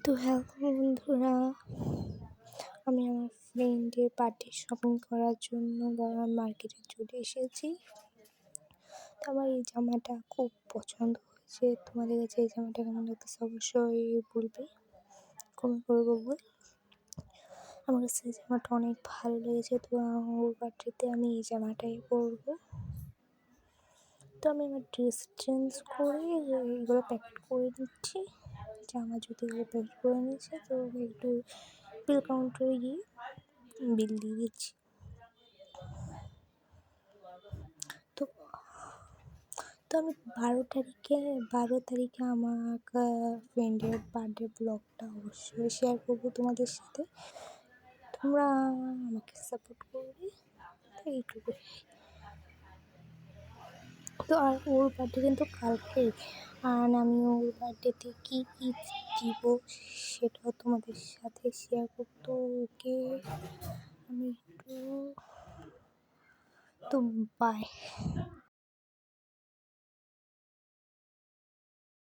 তো হ্যালো বন্ধুরা, আমি আমার ফ্রেন্ডের বার্থডে শপিং করার জন্য মার্কেটে চলে এসেছি। তো আমার এই জামাটা খুব পছন্দ হয়েছে। তোমাদের কাছে এই জামাটা কেমন লাগতেছে অবশ্যই বলবে, কমেন্ট করে বলবে। আমার কাছে এই জামাটা অনেক ভালো লেগেছে। তো ওর বার্থডেতে আমি এই জামাটাই পরবো। তো আমি আমার ড্রেস চেঞ্জ করে এগুলো প্যাকেট করে দিচ্ছি। জামা জুতোগুলো প্যাকেট করে নিয়েছি। তো একটু বিল কাউন্টারে গিয়ে বিল দিয়ে দিচ্ছি। তো তো আমি 12 তারিখে আমার ফ্রেন্ডের বার্থডে ব্লগটা অবশ্যই শেয়ার করবো তোমাদের সাথে। তোমরা আমাকে সাপোর্ট করবে, তো এইটুকু। তো আর ওর বার্থডে কিন্তু কালকে, আর আমি ওর বার্থডেতে কী দিব সেটাও তোমাদের সাথে শেয়ার করতো। ওকে আমি একটু, তো বাই।